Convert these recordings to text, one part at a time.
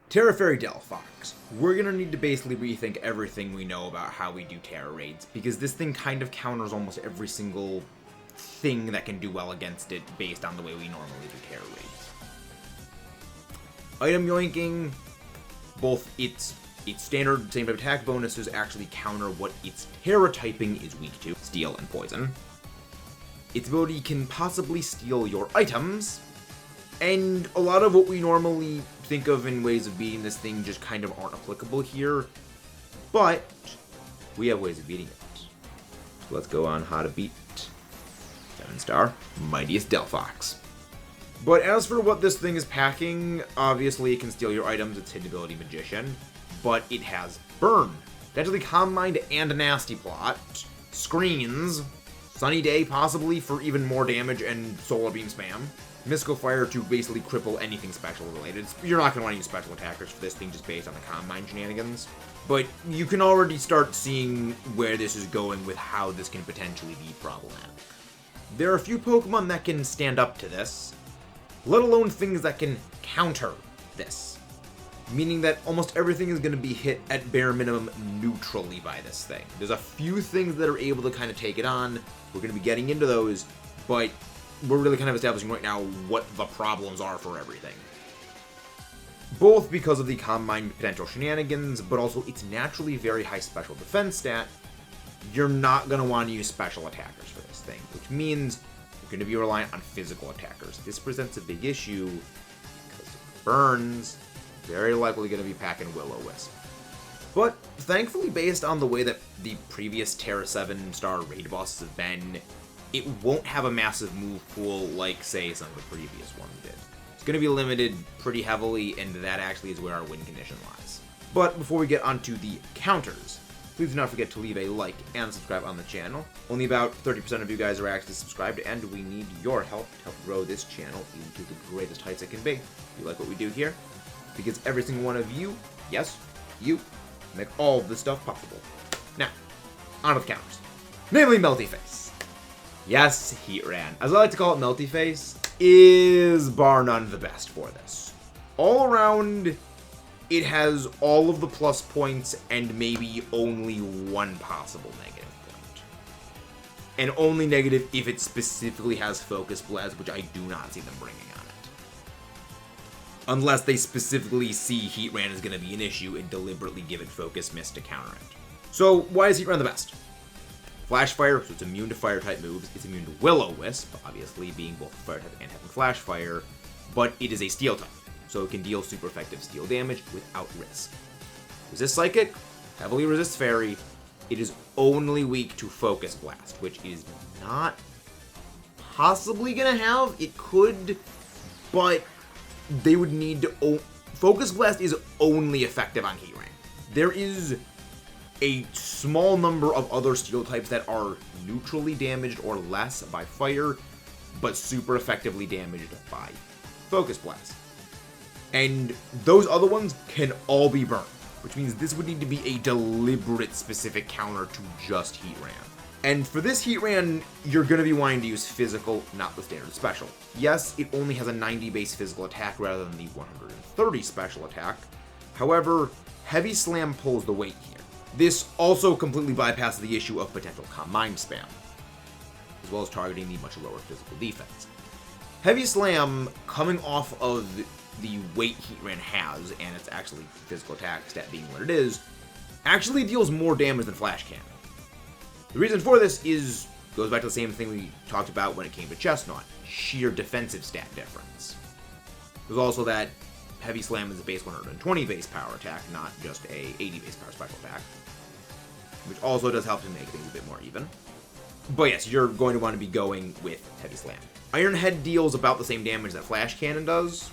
Terra Fairy DELPHOX. We're gonna need to basically rethink everything we know about how we do Terra raids, because this thing kind of counters almost every single thing that can do well against it based on the way we normally do Terra raids. Item yoinking, both its standard same type attack bonuses actually counter what its Terra typing is weak to, Steel and Poison. Its ability can possibly steal your items, and a lot of what we normally think of in ways of beating this thing just kind of aren't applicable here, but we have ways of beating it. So let's go on how to beat 7-star Mightiest DELPHOX. But as for what this thing is packing, obviously it can steal your items, its hidden ability Magician, but it has Burn, Deadly Calm Mind and Nasty Plot, Screens, Sunny Day possibly for even more damage and Solar Beam spam, Mystical Fire to basically cripple anything special related. You're not going to want to use special attackers for this thing just based on the Calm Mind shenanigans, but you can already start seeing where this is going with how this can potentially be problematic. There are a few Pokemon that can stand up to this, let alone things that can counter this. Meaning that almost everything is going to be hit at bare minimum neutrally by this thing. There's a few things that are able to kind of take it on. We're going to be getting into those, but we're really kind of establishing right now what the problems are for everything. Both because of the Calm Mind potential shenanigans, but also its naturally very high special defense stat. You're not going to want to use special attackers for this thing, which means you're going to be reliant on physical attackers. This presents a big issue because Burns very likely going to be packing Will-O-Wisp. But thankfully, based on the way that the previous Terra 7-star raid bosses have been, it won't have a massive move pool like, say, some of the previous ones did. It's going to be limited pretty heavily, and that actually is where our win condition lies. But before we get onto the counters, please do not forget to leave a like and subscribe on the channel. Only about 30% of you guys are actually subscribed, and we need your help to help grow this channel into the greatest heights it can be. If you like what we do here, because every single one of you, yes, you, make all of this stuff possible. Now, on to the counters. Namely, Melty Face. Yes, Heatran, as I like to call it, Melty Face, is bar none the best for this. All around, it has all of the plus points and maybe only one possible negative point. And only negative if it specifically has Focus Blast, which I do not see them bringing on it. Unless they specifically see Heatran is going to be an issue and deliberately give it Focus Mist to counter it. So, why is Heatran the best? Flash Fire, so it's immune to Fire-type moves. It's immune to Will-O-Wisp, obviously being both Fire-type and having Flash Fire. But it is a Steel-type, so it can deal super effective Steel damage without risk. Resists Psychic, heavily resists Fairy. It is only weak to Focus Blast, which is not possibly going to have. It could, but they would need to... Focus Blast is only effective on Heatran. There is a small number of other Steel types that are neutrally damaged or less by Fire, but super effectively damaged by Focus Blast. And those other ones can all be burned, which means this would need to be a deliberate specific counter to just Heatran. And for this Heatran, you're going to be wanting to use physical, not the standard special. Yes, it only has a 90 base physical attack rather than the 130 special attack. However, Heavy Slam pulls the weight here. This also completely bypasses the issue of potential Calm Mind spam, as well as targeting the much lower physical defense. Heavy Slam, coming off of the weight Heatran has, and its actually physical attack stat being what it is, actually deals more damage than Flash Cannon. The reason for this goes back to the same thing we talked about when it came to Chestnut, sheer defensive stat difference. There's also that Heavy Slam is a base 120 base power attack, not just a 80 base power special attack, which also does help to make things a bit more even. But yes, you're going to want to be going with Heavy Slam. Iron Head deals about the same damage that Flash Cannon does,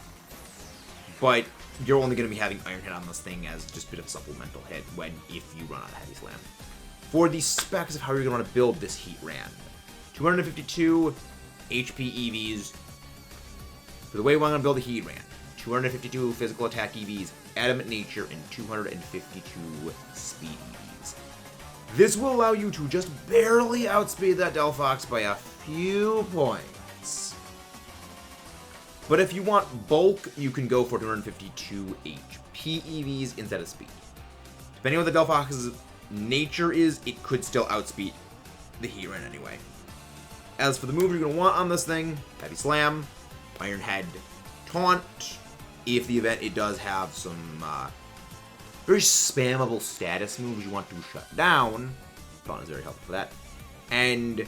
but you're only going to be having Iron Head on this thing as just a bit of a supplemental hit if you run out of Heavy Slam. For the specs of how you're going to want to build this Heatran, 252 HP EVs. For the way we're going to build a Heatran, 252 physical attack EVs, Adamant Nature, and 252 speed EVs. This will allow you to just barely outspeed that DELPHOX by a few points. But if you want bulk, you can go for 252 HP EVs instead of speed. Depending on what the DELPHOX's nature is, it could still outspeed the Heatran anyway. As for the moves you're going to want on this thing, Heavy Slam, Iron Head, Taunt. If the event, it does have some very spammable status moves you want to shut down. Taunt is very helpful for that. And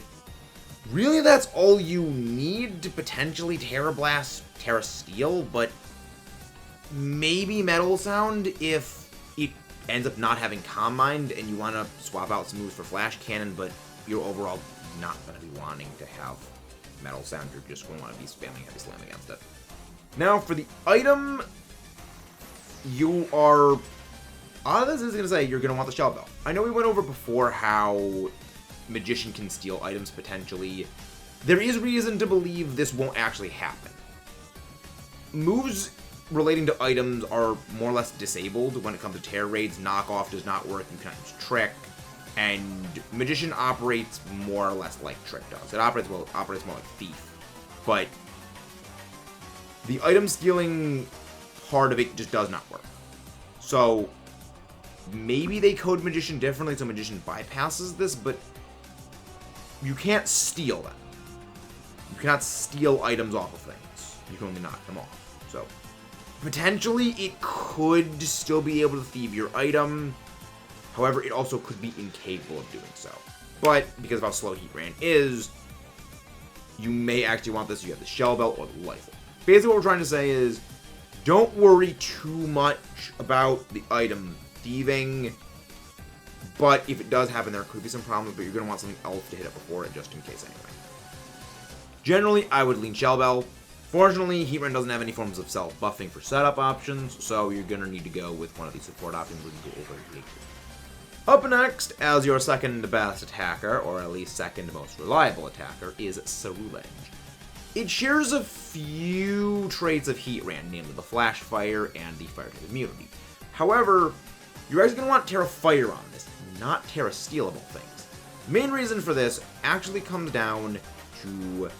really, that's all you need to potentially Terra Blast, Terra Steel, but maybe Metal Sound if it ends up not having Calm Mind and you want to swap out some moves for Flash Cannon, but you're overall not going to be wanting to have Metal Sound. You're just going to want to be spamming Heavy Slam against it. Now, for the item, you are... this is going to say you're going to want the Shell Bell. I know we went over before how Magician can steal items potentially. There is reason to believe this won't actually happen. Moves relating to items are more or less disabled when it comes to Terra Raids. Knockoff does not work. You cannot use Trick. And Magician operates more or less like Trick does. It operates more like Thief. But the item stealing part of it just does not work. So maybe they code Magician differently so Magician bypasses this, but you can't steal them. You cannot steal items off of things. You can only knock them off. So potentially it could still be able to thieve your item. However, it also could be incapable of doing so. But because of how slow Heatran is, you may actually want this. You have the Shell Bell or the Life Orb. Basically what we're trying to say is, don't worry too much about the item thieving, but if it does happen, there could be some problems, but you're going to want something else to hit it before it, just in case anyway. Generally, I would lean Shell Bell. Fortunately, Heatran doesn't have any forms of self-buffing for setup options, so you're going to need to go with one of these support options we can go over later. Up next, as your second best attacker, or at least second most reliable attacker, is Surulanch. It shares a few traits of Heatran, namely the Flash Fire and the Fire type immunity. However, you're actually going to want Terra Fire on this, not Terra Steel of all things. The main reason for this actually comes down to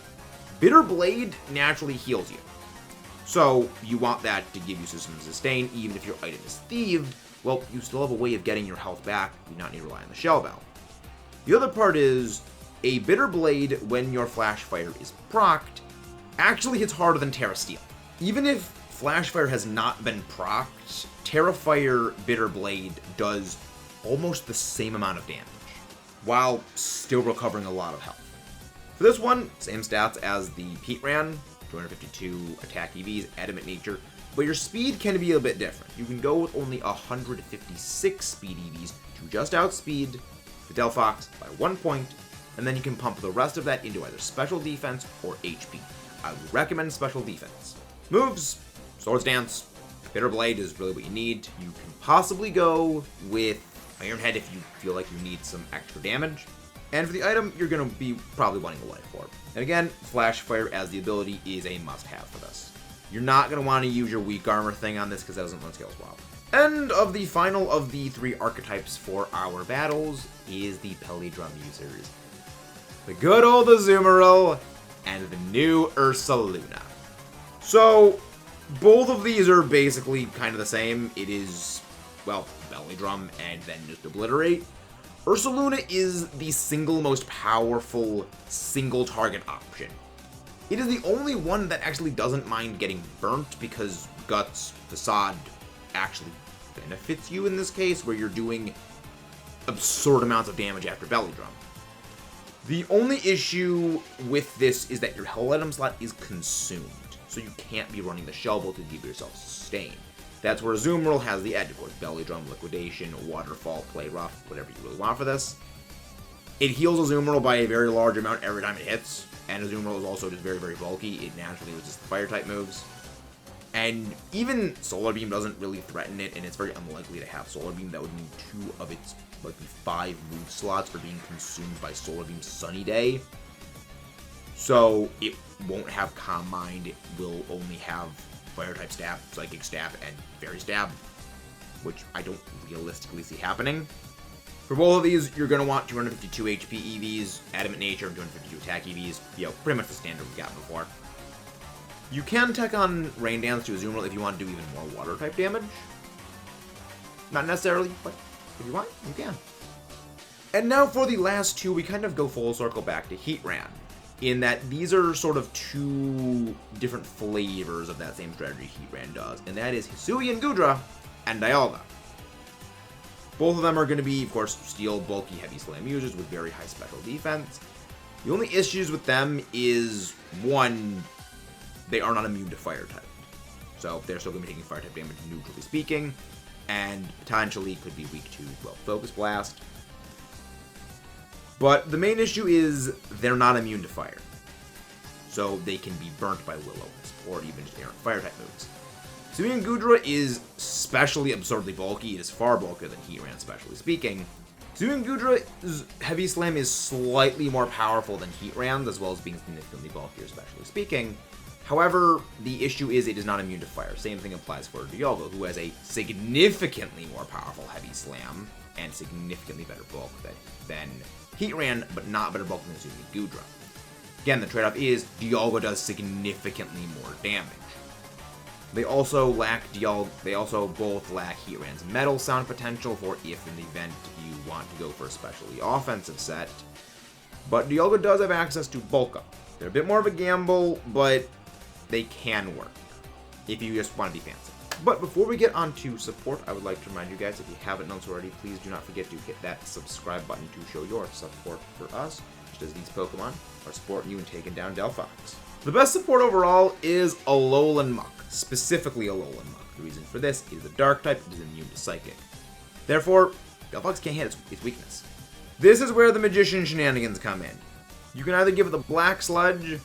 Bitter Blade naturally heals you. So you want that to give you some sustain, even if your item is thieved. Well, you still have a way of getting your health back. You do not need to rely on the Shell Bell. The other part is, a Bitter Blade, when your Flash Fire is procced, actually hits harder than Terra Steel. Even if Flash Fire has not been procced, Terra Fire Bitter Blade does almost the same amount of damage, while still recovering a lot of health. For this one, same stats as the Heatran, 252 attack EVs, Adamant Nature, but your speed can be a bit different. You can go with only 156 speed EVs to just outspeed the DELPHOX by 1 point, and then you can pump the rest of that into either special defense or HP. I would recommend special defense. Moves, Swords Dance, Bitter Blade is really what you need. You can possibly go with Iron Head if you feel like you need some extra damage. And for the item, you're going to be probably wanting a Life Orb. And again, Flash Fire as the ability is a must-have for this. You're not going to want to use your weak armor thing on this because that doesn't run scales well. And of the final of the 3 archetypes for our battles is the Pelidrum users. The good old Azumarill and the new Ursa Luna. So, both of these are basically kind of the same. It is, well, Belly Drum and then just Obliterate. Ursa Luna is the single most powerful single target option. It is the only one that actually doesn't mind getting burnt because Guts Facade actually benefits you in this case, where you're doing absurd amounts of damage after Belly Drum. The only issue with this is that your hell item slot is consumed, so you can't be running the Shell Bell to give yourself sustain. That's where Azumarill has the edge, of course. Belly Drum, Liquidation, Waterfall, Play Rough, whatever you really want for this. It heals Azumarill by a very large amount every time it hits, and Azumarill is also just very, very bulky. It naturally resists the Fire-type moves. And even Solar Beam doesn't really threaten it, and it's very unlikely to have Solar Beam. That would mean 2 of its, like, 5 move slots are being consumed by Solar Beam Sunny Day. So it won't have Calm Mind. It will only have Fire-type Stab, Psychic Stab, and Fairy Stab, which I don't realistically see happening. For both of these, you're going to want 252 HP EVs, Adamant Nature, and 252 attack EVs. You know, pretty much the standard we got before. You can tech on Rain Dance to Azumarill if you want to do even more Water-type damage. Not necessarily, but if you want, you can. And now for the last two, we kind of go full circle back to Heatran, in that these are sort of two different flavors of that same strategy Heatran does, and that is Sui and Goodra and Dialga. Both of them are going to be, of course, steel, bulky, heavy slam users with very high special defense. The only issues with them is, one, they are not immune to fire type. So they're still going to be taking fire type damage, neutrally speaking, and potentially could be weak to, well, Focus Blast. But the main issue is they're not immune to fire. So they can be burnt by Will-O-Wisp, or even just errant fire type moves. Sui and Goodra is especially absurdly bulky. It is far bulkier than Heatran, specially speaking. Sui and Goodra's Heavy Slam is slightly more powerful than Heatran's, as well as being significantly bulkier, specially speaking. However, the issue is it is not immune to fire. Same thing applies for Dialga, who has a significantly more powerful Heavy Slam and significantly better bulk than Heatran, but not better bulk than Sui and Goodra. Again, the trade-off is Dialga does significantly more damage. They also both lack Heatran's Metal Sound potential for if in the event you want to go for a specially offensive set. But Dialga does have access to Bulk Up. They're a bit more of a gamble, but they can work if you just want to be fancy. But before we get on to support, I would like to remind you guys, if you haven't done so already, please do not forget to hit that subscribe button to show your support for us, just as these Pokemon are supporting you and taking down DELPHOX. The best support overall is Alolan Muck, specifically Alolan Muck. The reason for this is the Dark type is immune to Psychic. Therefore, DELPHOX can't hit its weakness. This is where the Magician shenanigans come in. You can either give it the Black Sludge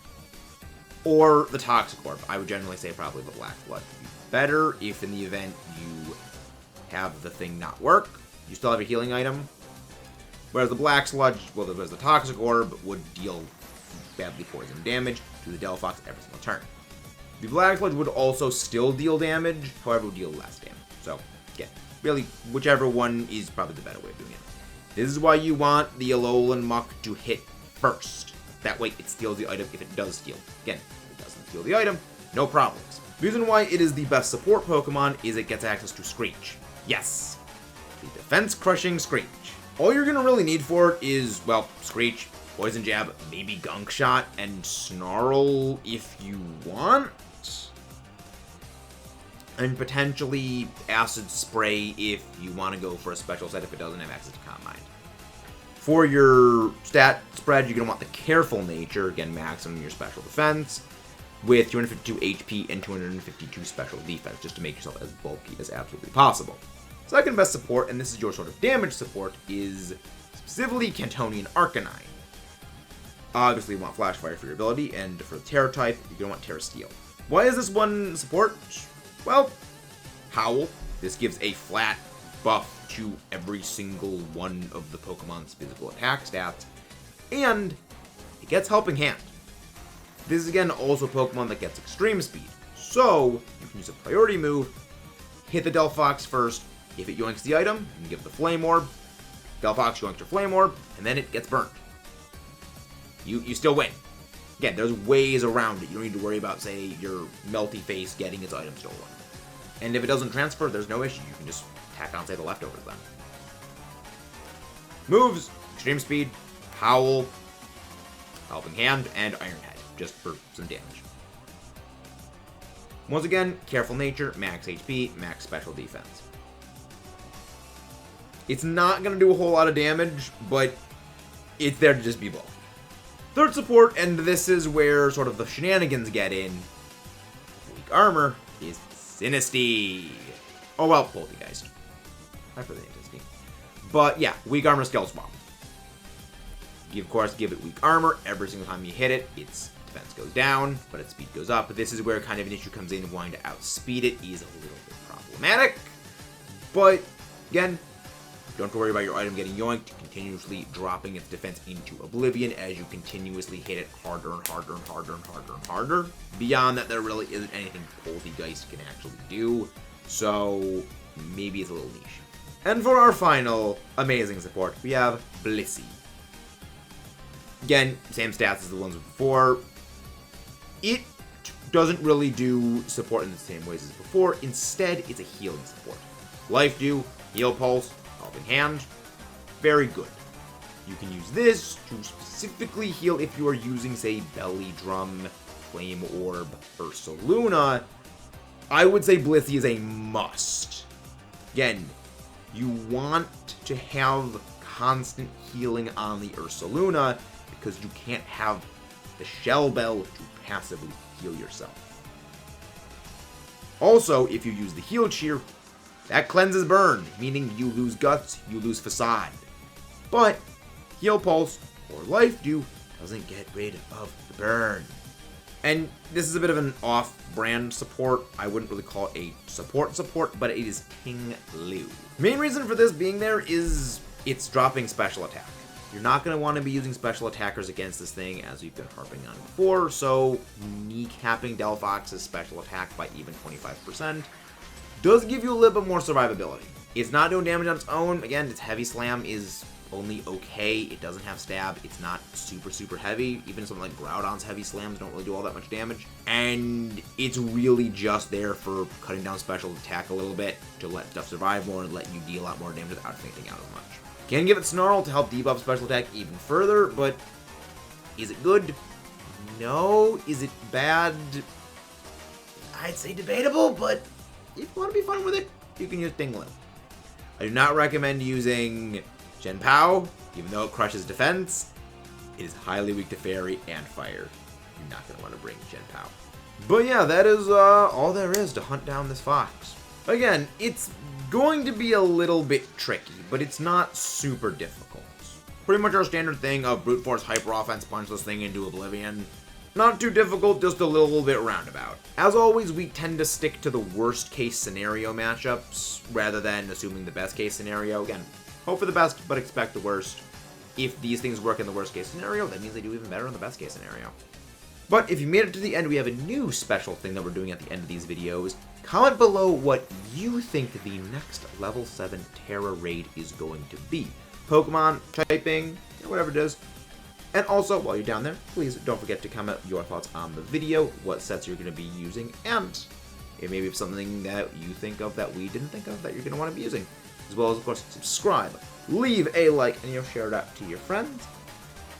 or the Toxic Orb. I would generally say probably the Black Sludge would be better if in the event you have the thing not work. You still have a healing item. Whereas the Black Sludge, well, whereas the Toxic Orb would deal badly poison damage to the DELPHOX every single turn. The Black Sludge would also still deal damage, however, would deal less damage. So, again, really, whichever one is probably the better way of doing it. This is why you want the Alolan Muck to hit first. That way, it steals the item if it does steal. Again, if it doesn't steal the item, no problems. The reason why it is the best support Pokemon is it gets access to Screech. Yes, the defense-crushing Screech. All you're going to really need for it is, well, Screech, Poison Jab, maybe Gunk Shot, and Snarl if you want. And potentially Acid Spray if you want to go for a special set if it doesn't have access to Calm Mind. For your stat spread, you're going to want the Careful Nature, again, maximum your special defense, with 252 HP and 252 special defense, just to make yourself as bulky as absolutely possible. Second best support, and this is your sort of damage support, is specifically Cantonian Arcanine. Obviously, you want Flash Fire for your ability, and for the Terra type, you're going to want Terra Steel. Why is this one support? Well, Howl. This gives a flat buff to every single one of the Pokemon's physical attack stats, and it gets Helping Hand. This is, again, also a Pokemon that gets Extreme Speed, so you can use a priority move, hit the DELPHOX first. If it yoinks the item, you can give it the Flame Orb. DELPHOX yoinks your Flame Orb, and then it gets burnt. You still win. Again, there's ways around it. You don't need to worry about, say, your Melty Face getting its item stolen. And if it doesn't transfer, there's no issue. You can just tack on, say, the leftovers then. Moves: Extreme Speed, Howl, Helping Hand, and Iron Head, just for some damage. Once again, Careful Nature, max HP, max special defense. It's not going to do a whole lot of damage, but it's there to just be bulky. Third support, and this is where sort of the shenanigans get in, weak armor, is Sinistea. Oh well, Poltergeist. I forget Sinistea. But yeah, weak armor Scale Swap. You of course give it weak armor. Every single time you hit it, its defense goes down, but its speed goes up. But this is where kind of an issue comes in. Wanting to outspeed it is a little bit problematic. But again, don't have to worry about your item getting yoinked, continuously dropping its defense into oblivion as you continuously hit it harder and harder and harder and harder and harder. Beyond that, there really isn't anything Poltergeist can actually do, so maybe it's a little niche. And for our final amazing support, we have Blissey. Again, same stats as the ones before. It doesn't really do support in the same ways as before. Instead, it's a healing support. Life Dew, Heal Pulse, Helping Hand, very good. You can use this to specifically heal if you are using, say, Belly Drum, Flame Orb, Ursa Luna. I would say Blissey is a must. Again, you want to have constant healing on the Ursa Luna because you can't have the Shell Bell to passively heal yourself. Also, if you use the Heal Cheer, that cleanses Burn, meaning you lose Guts, you lose Facade. But Heal Pulse or Life Dew doesn't get rid of the burn. And this is a bit of an off-brand support. I wouldn't really call it a support, but it is King Lu. Main reason for this being there is it's dropping special attack. You're not going to want to be using special attackers against this thing, as we've been harping on before, so kneecapping DELPHOX's special attack by even 25% does give you a little bit more survivability. It's not doing damage on its own. Again, its Heavy Slam is only okay. It doesn't have stab. It's not super heavy. Even something like Groudon's Heavy Slams don't really do all that much damage. And it's really just there for cutting down special attack a little bit to let stuff survive more and let you deal a lot more damage without fainting out as much. Can give it Snarl to help debuff special attack even further, but is it good? No. Is it bad? I'd say debatable, but if you want to be fun with it, you can use Dingling. I do not recommend using Gen Pao, even though it crushes defense. It is highly weak to Fairy and Fire. You're not going to want to bring Gen Pao. But yeah, that is all there is to hunt down this fox. Again, it's going to be a little bit tricky, but it's not super difficult. Pretty much our standard thing of brute force, hyper offense, punch this thing into oblivion. Not too difficult, just a little bit roundabout. As always, we tend to stick to the worst case scenario matchups rather than assuming the best case scenario. Again, hope for the best, but expect the worst. If these things work in the worst case scenario, that means they do even better in the best case scenario. But if you made it to the end, we have a new special thing that we're doing at the end of these videos. Comment below what you think the next level 7 Terra raid is going to be. Pokemon, typing, whatever it is. And also, while you're down there, please don't forget to comment your thoughts on the video, what sets you're going to be using, and it may be something that you think of that we didn't think of that you're going to want to be using. As well as, of course, subscribe, leave a like, and share it out to your friends.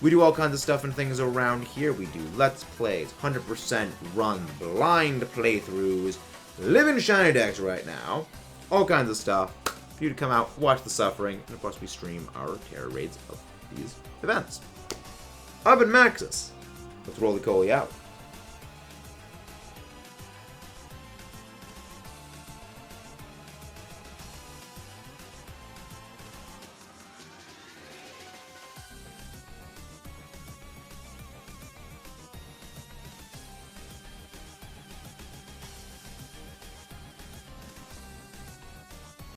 We do all kinds of stuff and things around here. We do Let's Plays, 100% run, blind playthroughs, live in shiny decks right now, all kinds of stuff for you to come out, watch the suffering, and of course we stream our Terra raids of these events. I've been Maxis. Let's roll the Coley out.